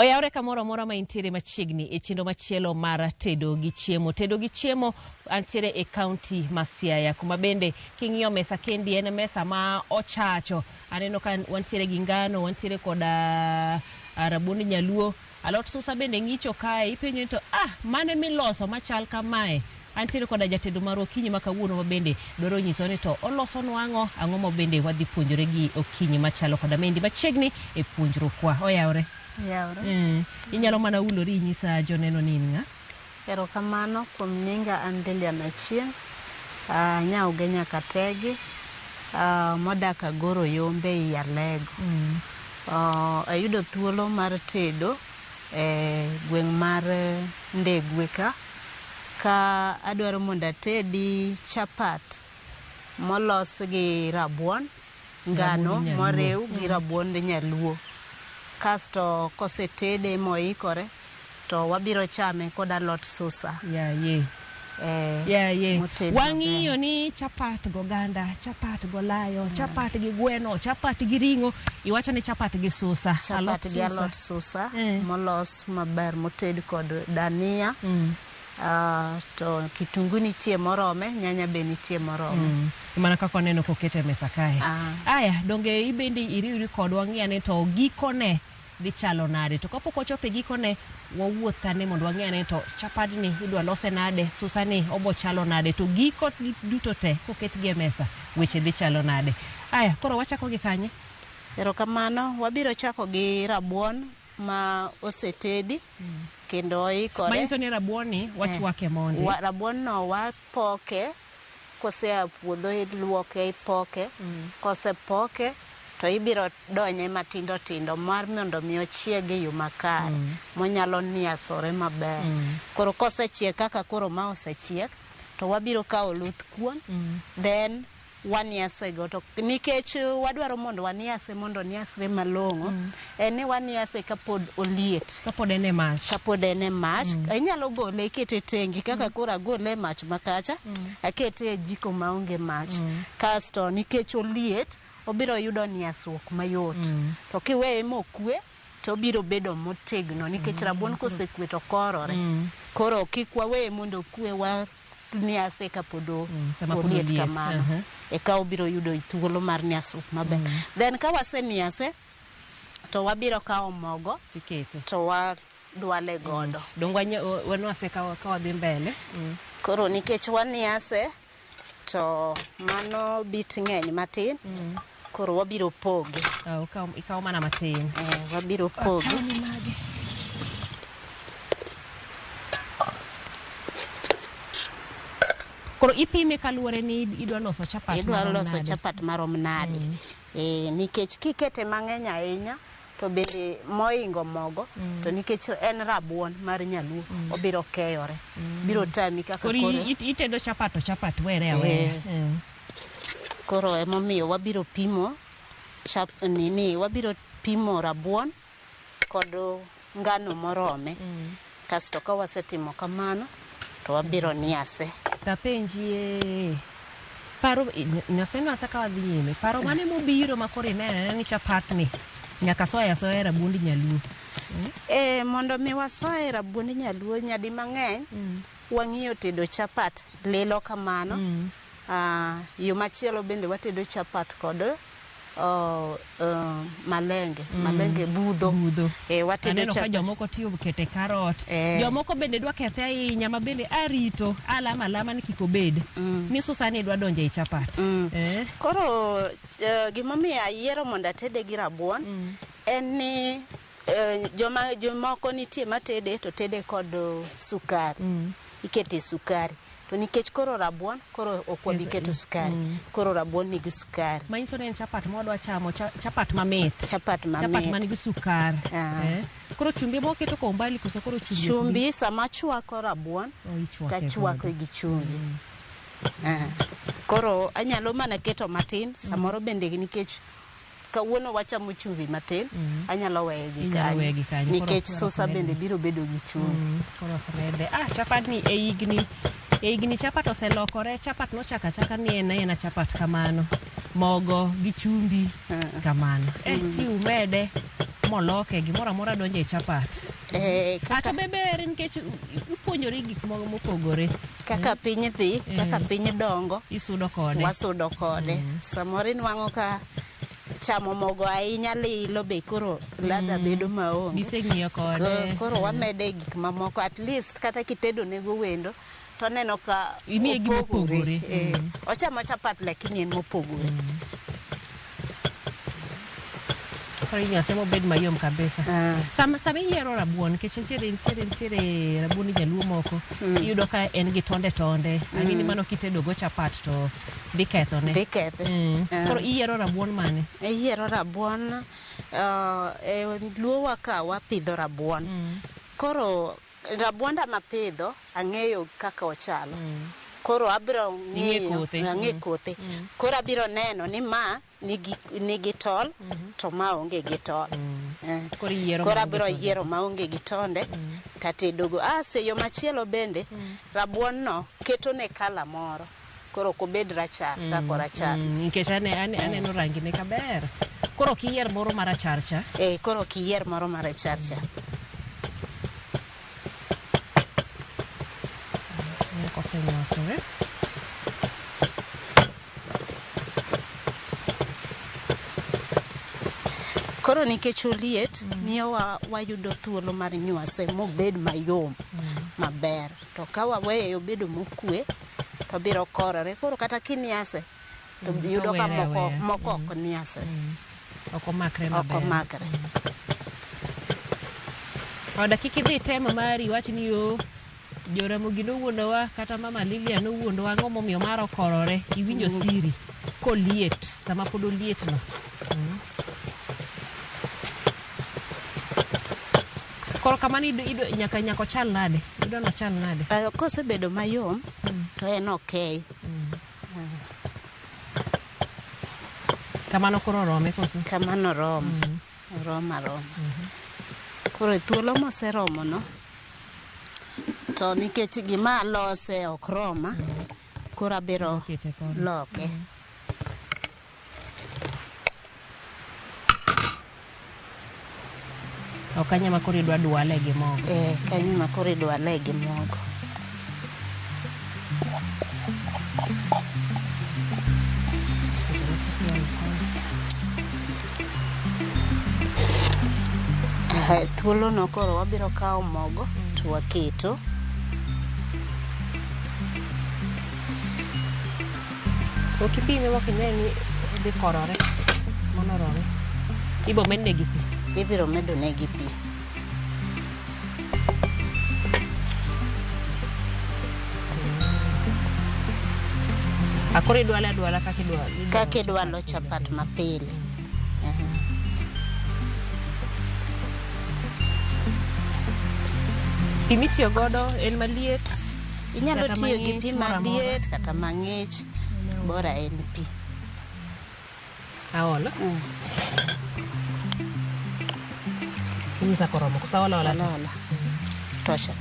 Oyawre kamoro mora ma intiere machiegni e chendo machielo mar tedo gi chiemo. Tedo gi chiemo antiere e county ma Siaya, kuma bende king'iyo mesa kendi en mesa ma ochacho. Aneno ka wantiere gi ngano, wantiere koda rabuond nyaluo, alot susa bende ng'icho kae. Ipenjo to mane miloso machal kamae. Antiere koda jatedo mar okinyi ma kawuono ma bende dwaro nyiso ni to oloso nwang'o ang'o ma bende wadhi puonjore gi okinyi machalo koda mendi machiegni e puonjrokwa. Oyawre. Inyalo mana ulori nyisa joneno nini nga? Erokamano kuom nyinga an Lilian Achieng', nyauge nyaka tegi, modak Agoro Yombe i Alego. Ayudo thuolo mar tedo gweng' mar Ndegwe ka adwaro mondo atedi chapat molos gi rabuon ngano morew gi rabuond nyaluo. Kasto kosetede moikore to wabiro chame kod alot susa. Wang'iyo ni chapat goganda, chapat golayo, chapat gi gweno, chapat gi ring'o, iwacho ni chapat gi susa. Chapat gi alot susa molos maber moted kod dania. To kitungu nitie morome, nyanya be nitie morome. Mana kako neno kokete mesa kae. Aya, donge ibendi iriuri kodwa ng'iyane to gikone dhi chalo nade. To kapok ochope gikone, wawuothane mondo wang'iyane to chapadni idwa lose nade, susani obo chalo nade, to giko duto te koketgi e mesa weche dhi chalo nade. Aya, koro wachako gi kanye? Erokamano, wabiro chako gi rabuon ma osetedi kendo oikore. Manyiso ni rabuoni wachwake mondi. Rabuon no wapoke, kosea puodho iluoke ipoke, kosepoke to ibiro donye matindo tindo mar mondo mi ochiegi yo makare, monyalo niasore maber. Koro kosechiek kaka koro ma osechiek, to wabiro kawo oluth kuon, then waniase go. To nikech wadwaro mondo waniase mondo niasre malong'o, en ni waniase kapod oliet. Kapod ene mach. Kapod ene mach. Inyalo gole ikete tengi kaka koro agole mach makacha, akete e jiko maonge mach. Kasto nikech oliet, obiro yudo niasruok mayot. To kiweye mokwe, to obiro bedo motegno nikech rabuon kosekwe to korore. Koro kik waweye mondo okwe, niase kapod oliet kamano. Eka obiro yudo thuolo mar niasruok maber. Then ka waseniase, to wabiro kawo mogo tikete to wadwale godo. Dong wanwase ka wadhi mbele. Koro nikech waniase to mano bit ng'eny matin. Koro wabiro poge. Ikawo mana matin. Wabiro poge. Koro ipime kaluwore ni idwa loso chapat. Idwa loso chapat marom nade. Nikech kikete mang'eny ahinya to bende moingo mogo, to nikech en rabuon mar nyaluo, obiro keyore. Biro tami kaka koro. Itedo chapat were aweya. Koro emomiyo wabiro pimo wabiro pimo rabuon kod ngano morome. Kasto ka wasetimo kamano, to wabiro niase. Tapenjie paro nasa ka wadhi nyime. Paro mane mobiro makoro ineno ni chapatni nyaka soya rabuond nyaluo? Mondo mi wasoe rabuond nyaluo nyadi mang'eny, wang'iyo tedo chapat lilo kamano. Yo machielo bende watedo chapat kod malenge budho. Watedo chapat. Jomoko tiyo kete karot. Jomoko bende dwa kethe ahinya ma bende arito alama ni kik obed. Ni susani dwa donjo e chapat. Koro gimomiyo ayiero mondo atede gi rabuon en ni jomoko nitie matede to tede kod sukari. Ikete sukari. To nikech koro rabuon, koro ok wabi keto sukari. Koro rabuon nigi sukari. Manyiso ni en chapat modwa chamo, chapat mamit. Chapat manigi sukari. Koro chumbi moketo kwa umbali koso koro chumbi? Chumbi sama chwako rabuon, tachwako gi chumbi. Koro anyalo mana keto matin, samoro bende nikech kawuono wachamo chumbi matin, anyalo weye gi kanyo. Nikech susa bende biro bedo gi chumbi. Koro frede. Chapadni e igni chapat oselokore. Chapat nochaka ni en chapat kamano. Mogo gi chumbi kamano. Ti umede moloke gimoro amora donjo e chapat. Kaka Kata beber nikech ipuonjori gik mopogore. kaka piny dhi, kaka piny dongo, Isudo kode. wasudo kode. Samoro inwang'o ka chamo mogo ahinya lilo be koro ladha bedo maonge. Biseng'iyo kode. Koro wamede gik mamoko, at least kata kitedo nego wendo to neno ka Imiye gima opogore. Ochamo chapat lakini en mopogore. Koro inyase mobed mayom kabisa. Sama iyiero rabuon nikech nitiere rabuon jaluo moko iyudo ka en gi tonde lakini mano kitedo go chapat to dhi kethone. Dhi kethe. Koro iyiero rabuon mane? Iyiero rabuon, luowa ka wapidho rabuon. Koro rabuonda mapidho ang'eyo kaka ochalo. Koro abiro ng'e kothe. Koro abiro neno ni ma nigi tol to ma onge gi tol. Koro abiro yiero ma onge gi tonde tatedogo. Seyo machielo bende rabuon no keto ne kala moro. Koro kobed rachar kako rachar. Nikech aneno rangine kaber. Koro kiyier moro marachar cha. Koro kiyier moro marachar cha. Kosenyosore. Koro nikech oliet miyo wayudo thuolo mar nywase mobed mayom maber. To ka waweye obedo mokue to biro korore. Koro kata kiniase to yudo ka moko ok niase. Ok omakre maber. Ok omakre. Oda kik idhi tema mari wach ni yo Joramogi nowuondowa kata mama Lilia nowuondowa ang'o momiyo mar okorore. Iwinjo siri koliet sama pod oliet no. Koro kamano nyaka chal nade? Idwano chal nade? Kosebedo mayom to en okay. Kamano koro rome koso? Kamano rom. Rom. Koro thuolo moseromo no to nikech gima lose ok roma koro abiro loke. Kanyo ma koro idwa dwale gi mogo. Kanyo ma koro idwale gi mogo. Thuolo no koro wabiro kawo mogo to waketo. Okipime wakineni dhi korore monorore. Ibo medne gi pi. Ibiro medo negi pi. Akoro idwala kaka idwalo chapat mapile. Pi mitiyo godo en maliet. Inyalo tiyo gi pi maliet kata mang'ich. Bora en pi. Aolo? Inyisa koromo kosa ola. Tosha.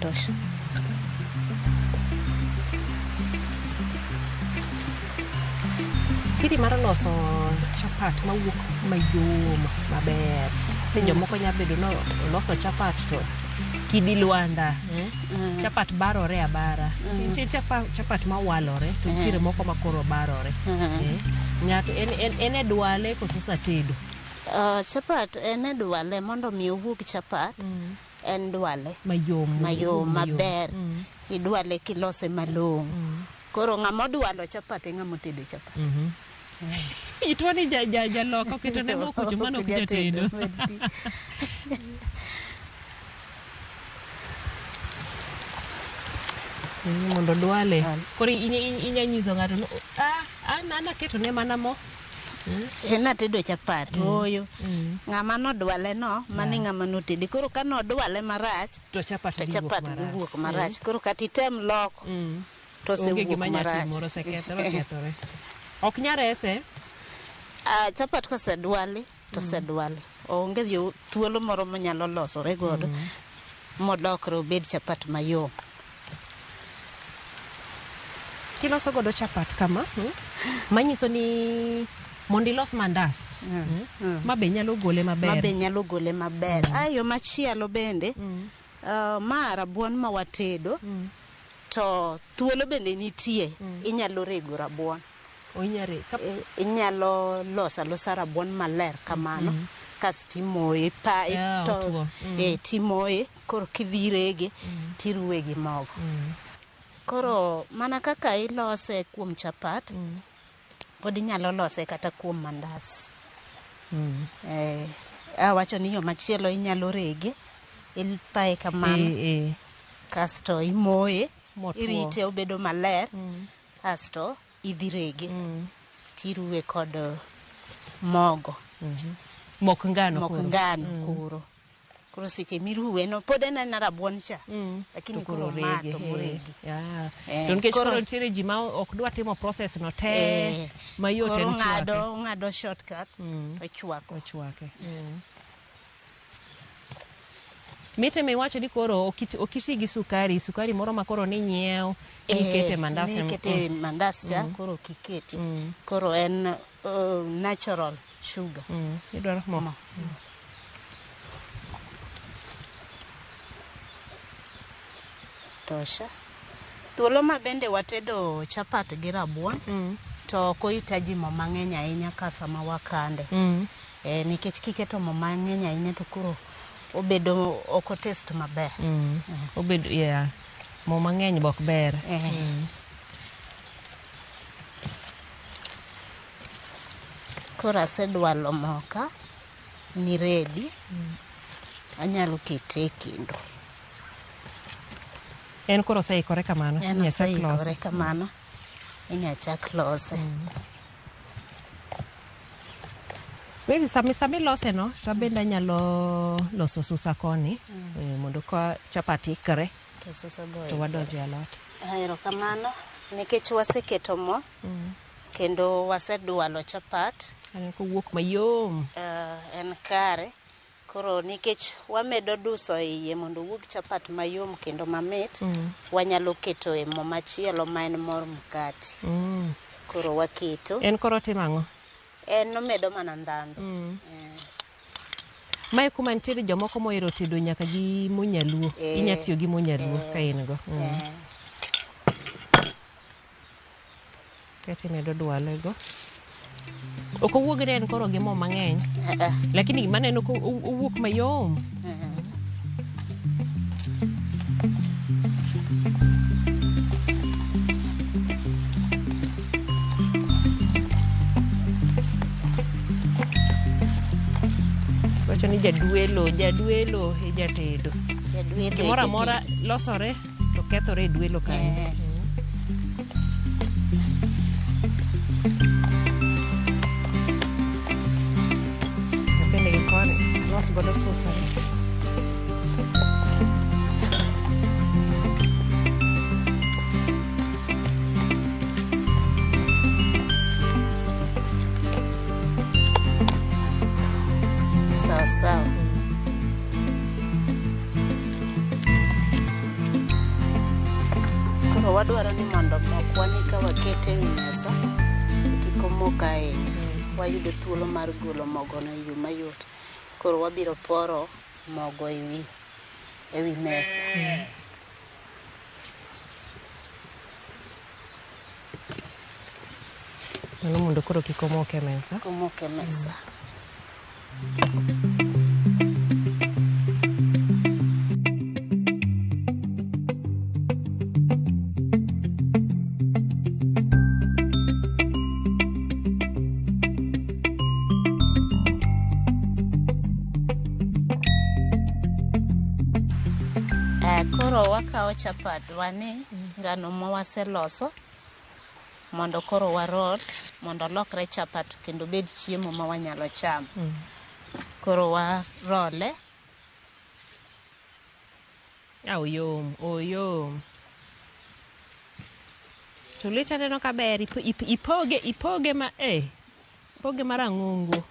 Siri mar loso chapat mawuok mayom maber. Jomoko nyalo bedo no loso chapat to kidi Luanda. Chapat barore abara. Nitie chapat mawalore to nitie moko makoro barore. Ng'ato en e dwale koso satedo. Chapat en e dwale mondo mi owuog chapat. En dwale mayom maber. Idwale kilose malong'. Koro ng'ama dwalo chapat ng'ama tedo chapat. Itwani jaloko keto ne moko chumano ok jatedo. Mondo dwale. Koro inyanyiso ng'ato ana keto ne mana mo. Natedo chapat oyo. Ng'ama nodwale no mani ng'ama notedi. Koro ka nodwale marach to chapat dhi wuok marach. Koro kata item loko to se wuok marach. Ok nyarese. Chapat kosedwali to sedwali. Onge thuolo moro manyalo losore godo modokre obed chapat mayom. Kiloso godo chapat kama manyiso ni mondo ilos mandas. Ma be nyalo gole maber. Ma be nyalo gole maber. Ayo machielo bende, ma rabuon ma watedo, to thuolo bende nitie, inyalo rego rabuon. Inyalo losa rabuon maler kamano, kasto imoye timoye, koro kidhi rege, tiruwe gi mogo. Koro mana kaka ilose kuom chapat, pod inyalo lose kata kuom mandas. Awacho ni yo machielo inyalo rege, ipaye kamano, kasto imoye, irite obedo maler, kasto idhi rege, tiruwe kod mogo. Mok ngano koro. Koro seche miruwe no pod en rabuon cha, lakini koro mato moregi. To nikech koro nitiere ji ma ok dwa timo process no te mayot en chwake. Koro ng'ado shortcut to chwake. Mite miwacho ni koro okiti gi sukari moro ma koro ni nyiew nikete mandas. Nikete mandas cha koro kiketi. Koro en natural sugar. Idwaro mo. Tosha. Thuolo ma bende watedo chapat gi rabuon, to ok ohitaji mo mang'eny ahinya ka sama wakande. Nikech kiketo mo mang'eny ahinya to koro obedo ok taste maber. Obedo mo mang'eny bok ber. Koro asedwalo mo ka ni ready. Anyalo kete e kendo. En koro oseikore kamano. Inya chak lose. Maybe sami lose no, to bende anyalo loso susa koni, mondo ka chapati ikre, to wadonje alot. Ahero kamano, nikech waseketo mo, kendo wasedwalo chapat. En kowuok mayom. En kare. Koro nikech wamedo duso iye mondo wuog chapat mayom kendo mamit, wanyalo keto e mo machielo ma en mor mkati. Koro waketo. En koro timang'o? En omedo mana ndhandhu. Mae kuma nitiere jomoko mohero tedo nyaka gi mo nyaluo. Inya tiyo gi mo nyaluo ka in go. Kati medo dwale go. Ok owuog ni en koro gi mo mang'eny. Lakini maneno ko owuok mayom. Wacho ni jaduelo e jatedo. Gimoro amora losore to kethore e duelo kanyo. Los godo susa. Sawa. Koro wadwaro ni mondo mokwani ka wakete e mesa, kik omok ahinya. Wayudo thuolo mar golo mogo no e yo mayot. Koro wabiro poro mogo e wi mesa. Mano mondo koro kik omok e mesa. Koro wakao chapat wani ngano ma waseloso mondo koro warol mondo lokre chapat kendo bed chiemo ma wanyalo chamo. Koro warole. Oyom. To licha neno kaber ipoge marang'ongo.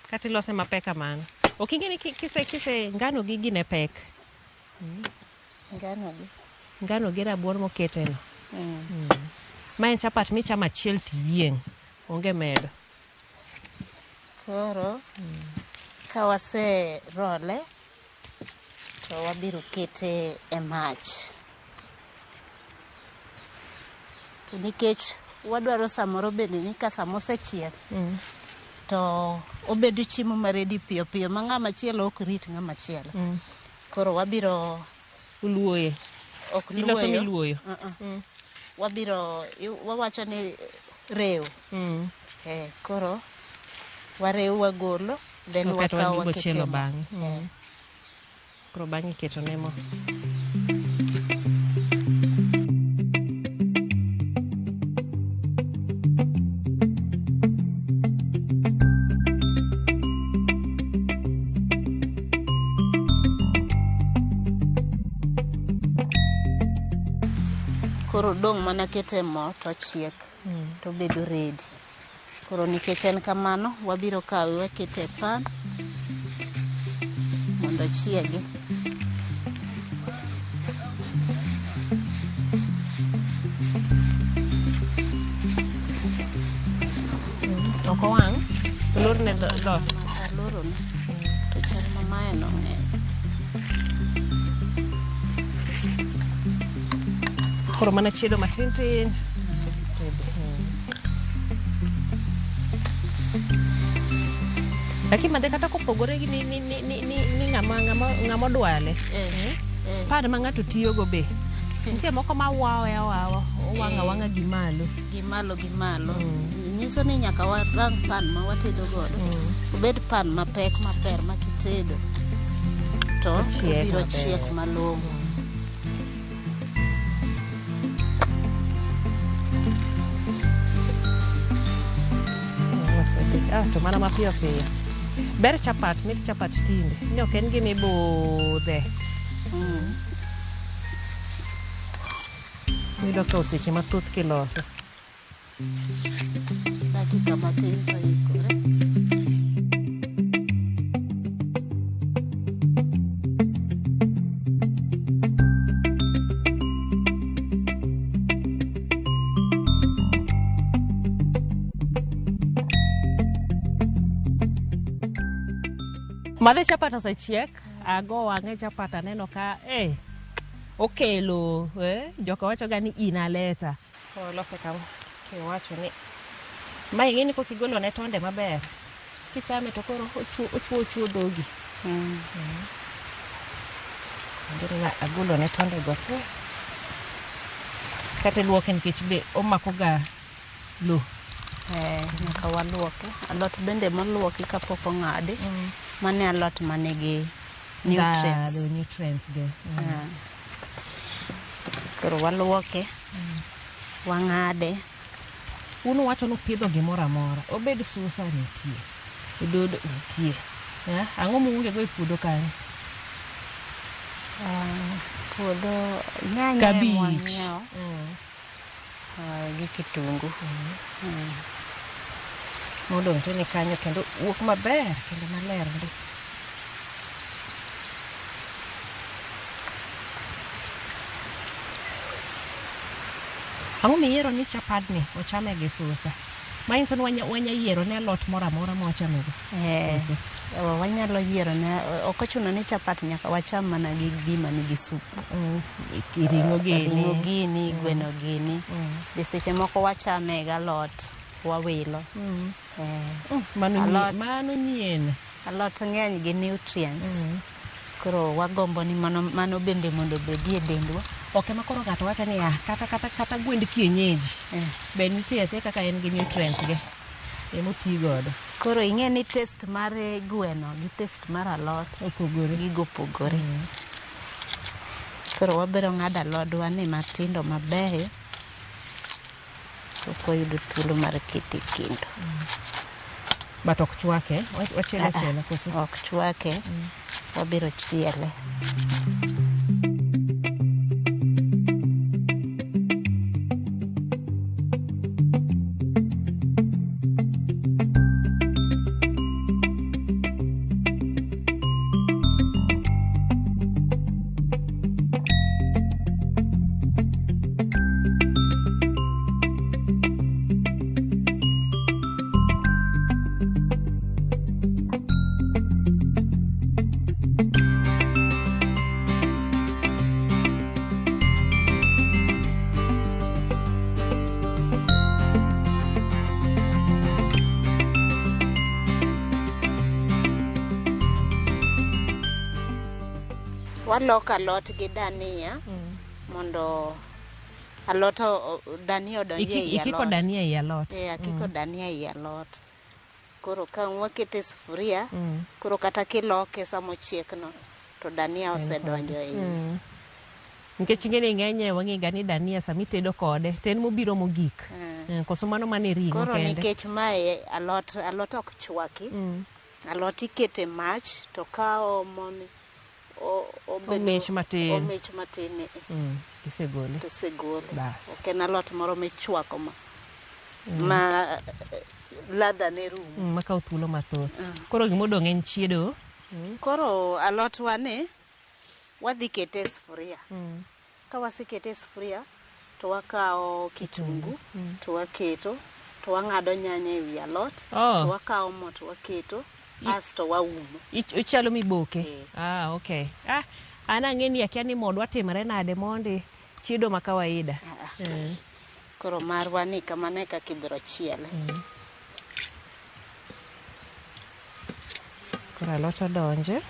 Kati lose mapek kamano. Ok ing'e ni kise ngano gi gine pek. Ngano gi. ngano gi rabuon mokete no. Ma en chapat michamo achiel tiyieng', onge medo. Koro ka wase role to wabiro kete e mach. To nikech wadwaro samoro bende ni ka samose chiek to obedo chiemo ma ready piyo piyo ma ng'ama chielo ok rit ng'ama chielo. Koro wabiro Uluoye. ok Iloso luoyo. miluoyo. Wabiro wawacho ni rew. Koro warew wagolo then wakaw wakete bang'e. Koro bang'e keto ne mo. Koro dong' mana kete mo to chiek to bedo ready. Koro nikech en kamano wabiro kawe wakete pan mondo chiegi. Ok owang'? Olorne dot. Alorone. To chal mamae no ng'eny. Koro mana chiedo matin tin. Lakini madhe kata kopogore gi ni ng'ama dwale. Pad ma ng'ato tiyogo be. Nitie moko ma wawe owang'a gimalo. Gimalo. Nyiso ni nyaka warang pan ma watedo godo. Obed pan mapek maber ma kitedo to biro chiek malong'o. To mana mapiyo piyo. Ber chapat, mit chapat tinde. Ni ok en gima ibudhe. Yudo ka seche mathoth kiloso. Dakika matin to ikore. Madhe chapat osechiek, ago wang'e chapat aneno ka okelo, joka wacho ga ni inaleta. Lose kama kiwacho ni mae ng'eni kok igolo ne tonde maber. Kichame to koro ochuo dhogi. Ndiri agolo ne tonde go te. Kata luoke nikech be omako ga lo. Nyaka waluoke. Alot bende moluoki kapok ong'adi. Mane alot manigi nutrients. Nutrients ge. Koro waluoke. Wang'ade. Uno wacho no pidho gimoro amora. Obed susa nitie. Ododo nitie. Ang'o muonge go e puodho kanyo? Puodho nyanya mwang'iewo. Gi kitungu. Modong' to ni kanyo kendo wuok maber kendo maler ndi. Ang'o miyiero ni chapadni ochame gi susa? Manyiso ni wanya yiero ne alot moro amora ma wachamego. Wanyalo yiero ne ok ochuno ni chapat nyaka wacham mana gi gima nigi sup. Ring'o gini, gweno gini. Seche moko wachame gi alot wawilo. Mano nyien. Alot ng'eny gi nutrients. Koro wagombo ni mano bende mondo bedie e dendwa. Ok ema koro ng'ato wacho ni kata gwend kienyeji. Be nitie kaka en gi nutrients ge. Emoti godo. Koro ing'e ni taste mar gweno gi taste mar alot gigo opogore. Koro wabiro ng'ado alodwa ni matindo mabeyo. Ok wayudo thuolo mar kete kendo. But ok chwake. Wachiele koso. Ok chwake. Wabiro chiele. waloko alot gi dania mondo alot dania odonje i alot. Ikiko dania i alot. Akiko dania i alot. Koro ka wakete sufuria, koro kata kiloke samochiek no, to dania osedonjo i. Nikech ng'eni ng'enye wang'iga ni dania sami tedo kode, to en mobiro mogik. Koso mano mane ring'o kende. Koro nikech mae alot ok chwaki, alot ikete mach, to ka omich matin. Tisegole. Bas. Ok en alot moro michwako ma ladha ne rum. Makaw thuolo mathoth. Koro gimodong' en chiedo. Koro alot wane wadhi kete sufuria. Ka wasekete sufuria to wakawo kitungu to waketo, to wang'ado nyanya e wi alot, to wakawo mo to waketo, asto waumo. Uchalo miboke. Okay. An ang'eni akia ni modwa timore nade mondi chiedo ma kawaida. Koro marwa ni kamane kaka ibiro chiele. Koro alot odonje.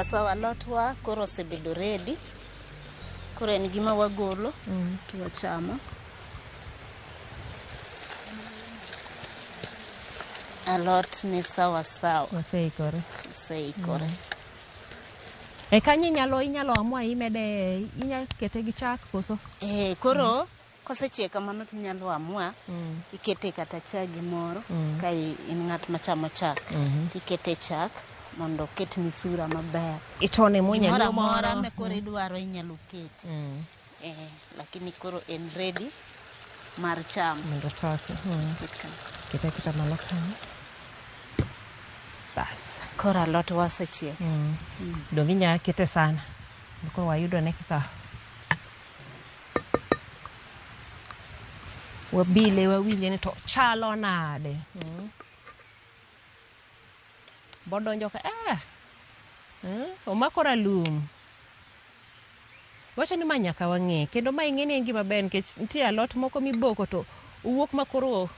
Sawa alotwa koro osebedo ready. Koro en gima wagolo to wachamo. Alot ni sawa. Oseikore. Kanyo inyalo amua inya kete gi chak koso. Koro kosechiek kamano tinyalo amua ikete kata chai gimoro ka in ng'at machamo chak. Ikete chak mondo ketni sura maber. Itone munya gimoro amora me koro idwaro inyalo kete. Lakini koro en ready mar chamo. Mondo chake. Kita malo kanyo. Bas. Koro alot wasechiek. Dongi nya kete sana. Koro wayudo ne kaka wabile wawinje ni to chalo nade. Bodonjo ka omako ralum. Wacho ni manyaka wang'e kendo ma ing'eni en gima ber nikech nitie alot moko miboko to uwuok makoro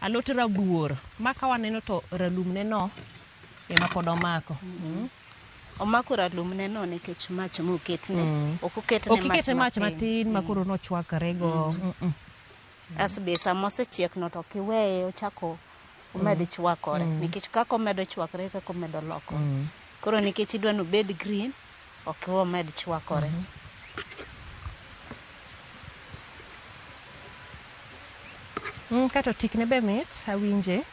alot rabuor maka waneno to ralum ne no ema pod omako. Omako ralum ne no nikech mach moketne. Ok oketne mach matin makoro no chwakre go. Asbe samosechiek no to kiweye ochako omed chwakore nikech kako omedo chwakre kako omedo loko. Koro nikech idwa no bed green ok omed chwakore. Kato tikne be mit awinje.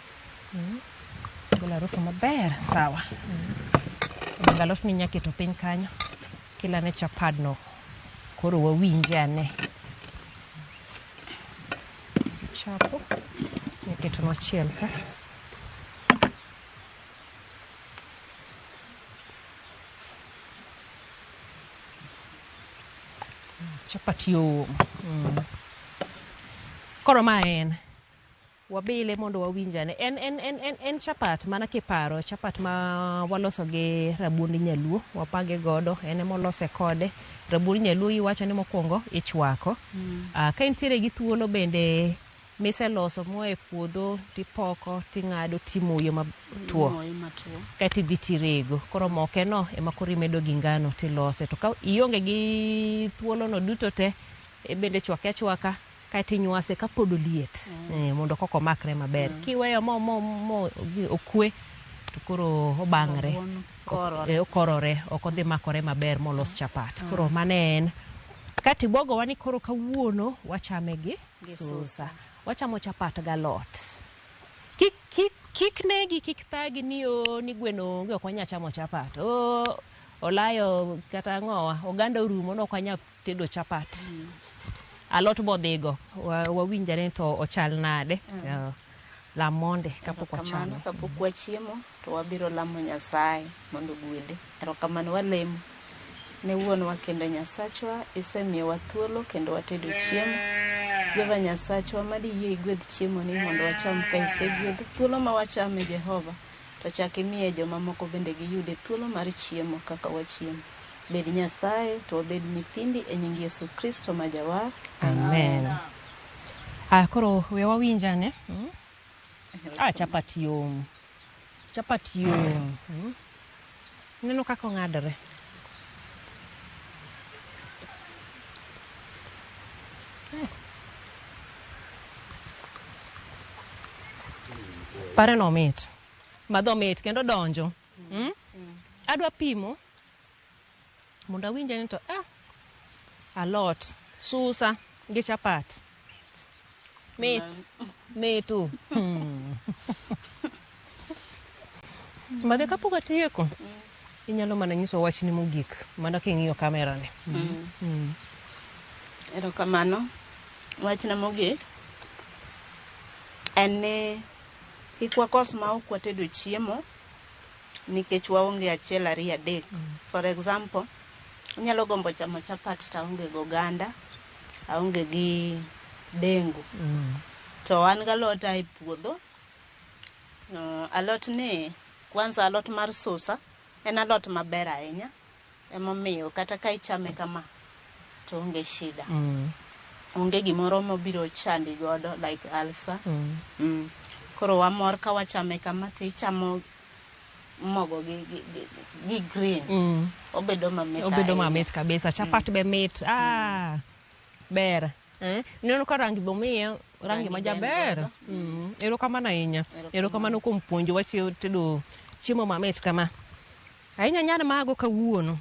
Gola harufu maber sawa. Galot ni nyaketo piny kanyo kila ne chapadno koro wawinje ane. Chapo nyaketo no chiel ka. Chapatio. Koro ma en wabile mondo wawinjane en chapat mana kiparo chapat ma waloso gi rabuond nyaluo wapage godo ene molose kode rabuond nyaluo iwacho ni mokwongo ichwako. Ka intiere gi thuolo bende miseloso mo e puodho tipoko ting'ado timoyo matuo kati dhi tirego. Koro moke no ema koro imedo gi ngano tilose to ka ionge gi thuolo no duto te bende chwake achwaka kati nywase ka pod oliet mondo koko makre maber. Kiweyo mo okwe to koro obangre okorore ok odhi makore maber molos chapat. Koro manen kati bogo wani koro kawuono wachame gi susa. Wachamo chapat galot. Kik negi kik thagi ni gweno onge ok wanya chamo chapat. Olayo kata ngowa oganda orumo no ok wanya tedo chapat. Alot bodhigo wawinjare to ochal nade. lam monde kapok wachamo. Kapok wachiemo to wabiro lamo Nyasaye mondo gwedhe. Erokamano walemo ne wuonwa kendo Nyasachwa, isemiyowa thuolo kendo watedo chiemo. Jehova Nyasachwa, madi yie igwedh chiemo ni mondo wacham ka isegwedho. Thuolo ma wachame Jehova, to chak imiye joma moko bende giyude thuolo mar chiemo kaka wachiemo. Bed Nyasaye to wabed nyithindi e nying Yesu Kristo ma Jawar. Amen. Koro we wawinja ne? Chapati yom. Neno kaka ng'adore. Pare no mit. Madho mit kendo donjo. Adwa pimo. Mondo awinja ni to alot, susa gi chapat. Metu. Madhe kapok atieko. Inyalo mana nyiso wachni mogik mana king'iyo kamera ni. Erokamano. Wachna mogik en ni kik wakos ma ok watedo chiemo nikech waonge achiel ariyo adek. For example, inyalo gombo chamo chapat to aonge gi oganda, aonge gi dengu. To an galot e puodho. Alot ni, kwanza alot mar susa en alot maber ahinya. Emomiyo kata ka ichame kama to onge shida. Onge gimoro mobiro chandi godo like ulcer. Koro wamor ka wachame kama to ichamo mogo gi green. Obedo mamit kabisa. Chapat be mit. Ber. Neno ka rangi bomiyo rangi majaber. Erokamano ahinya. Erokamano kuom puonjo wachieo tedo chiemo mamit kama. Ahinya nyana mago kawuono.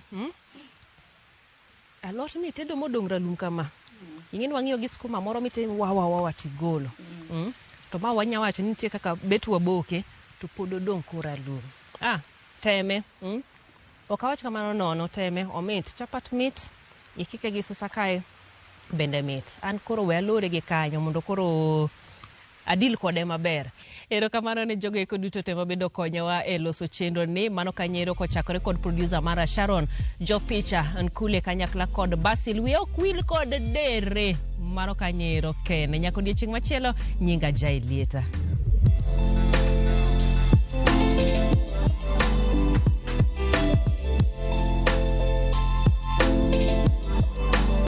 Alot ni tedo modong ralum kama. Ing'eni wang'iyo gi skuma moro mite wawa tigolo. To ma wanyawacho nitie kaka bet waboke to pod odong koralum. Teme. Ok awach kamano nono, teme omit. Chapat mit, ikike gi susa kae bende mit. An koro we alore gi kanyo mondo koro adil kode maber. Erokamano ne jogo eko duto te mabedo konyowa e loso chenro ni. Mano kanyero kochakore kod producer mara Sharon, Jopicha Nkule kanyakla kod Basil. We ok wil kod Dere. Mano kanyero kene. Nyako odiochieng' machielo nyinga Jailieta.